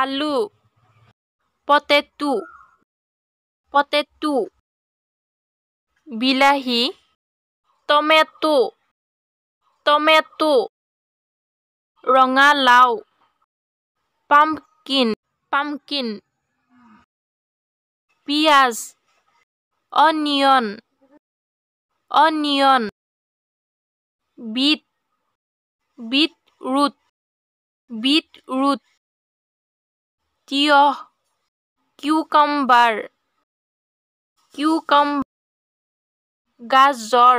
আলু potato potato বিলাহী tomato tomato ৰঙালাও pumpkin pumpkin পিয়াজ onion onion beetroot beetroot তিয়হ cucumber cucumber গাজৰ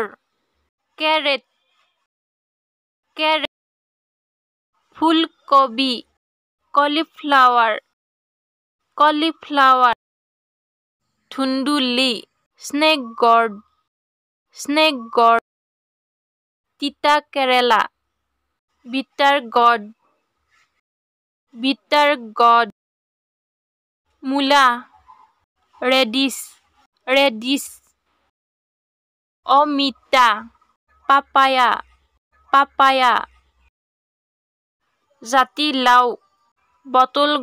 carrot carrot ফুলকবি cauliflower cauliflower ধুন্দুলি snake gourd snake gourd তিতা কেৰেলা bitter gourd bitter gourd মূলা radish radish অমিতা papaya papaya জাতিলাও bottle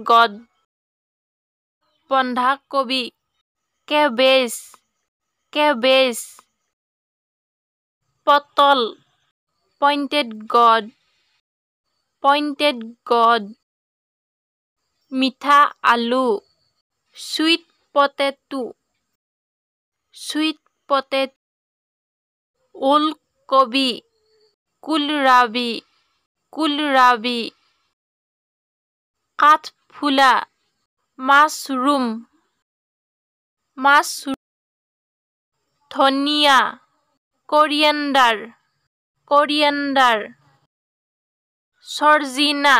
gourd বন্ধাকবি cabbage cabbage পটল pointed gourd মিঠা আলু sweet potato ওলকবি কোলৰাবি কাঠফুলা mushroom ধনিয়া coriander সৰজিনা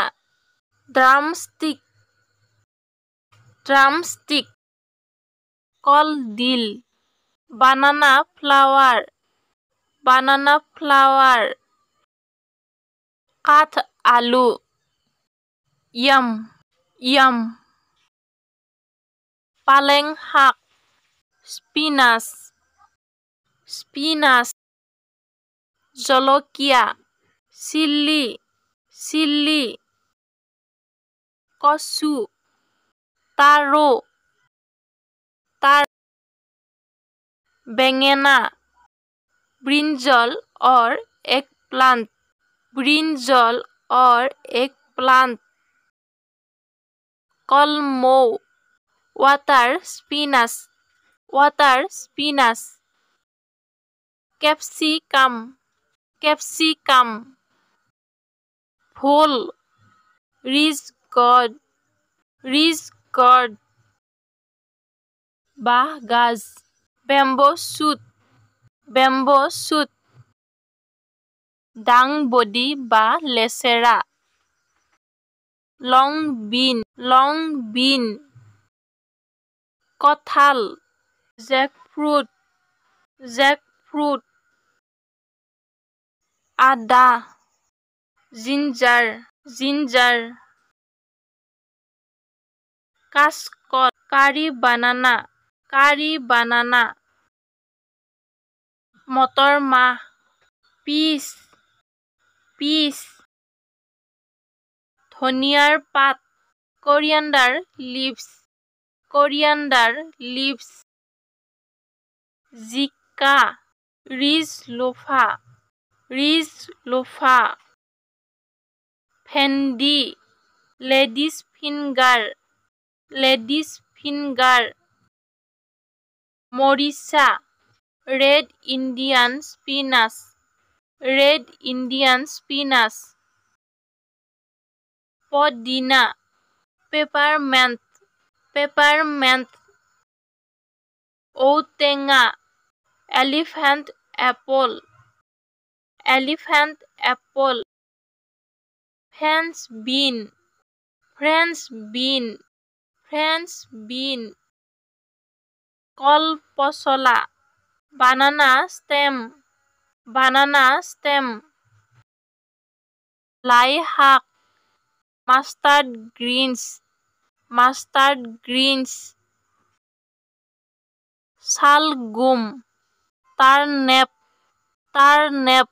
drumstick কলডিল banana flower কাঠ আলু yam পালেং শাক spinach জলকীয়া chili কচু taro বেঙেনা brinjal or eggplant কলমৌ water spinach capsicum ভোল ridge gourd বাঁহগাজ bamboo shoot দাংবডি বা লেচেৰা long bean কঁঠাল jackfruit আদা ginger কাচকল কাৰি banana মটৰ মাহ peas ধনিয়াৰ পাত coriander leaves জিকা ridge lofa ভেন্দি ladies finger মৰিচা red Indian spinach পদিনা peppermint ঔটেঙা elephant apple French bean কল পচলা banana লাই শাক mustard greens শালগম turnip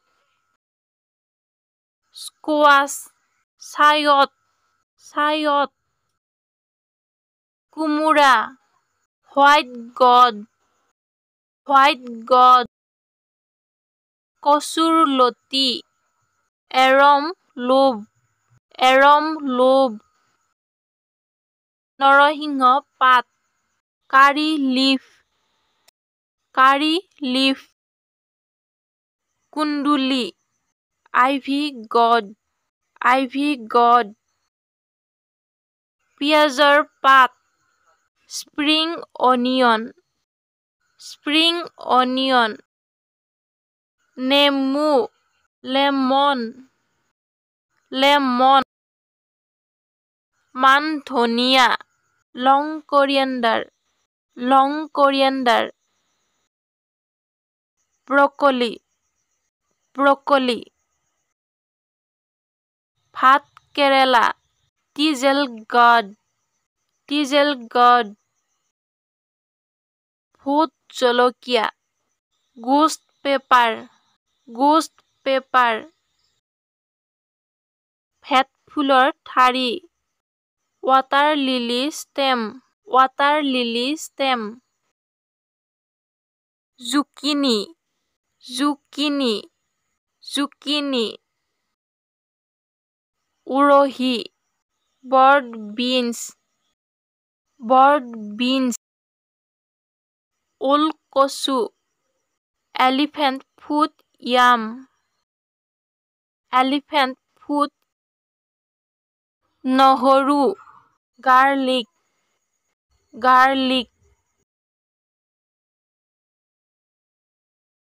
squash চায়ত কোমোৰা হোৱাইট গড কচুৰ লতি এৰম লোভ নৰসিংহ পাত কাৰি লিফ কুন্দুলি আইভি গড পিঁয়াজৰ পাত স্প্ৰিং অনিয়ন নেমু লেমন মান ধনিয়া লং কৰিয়েণ্ডাৰ ব্ৰকলি ভাত কেৰেলা টিজেল গড ভোট জলকীয়া গোষ্ট পেপাৰ ভেট ফুলৰ ঠাৰি ৱাটাৰ লিলি ষ্টেম জুকিনি উৰহি বৰ্ড বিনছ ওলকচু এলিফেণ্ট ফুট নহৰু গাৰ্লিক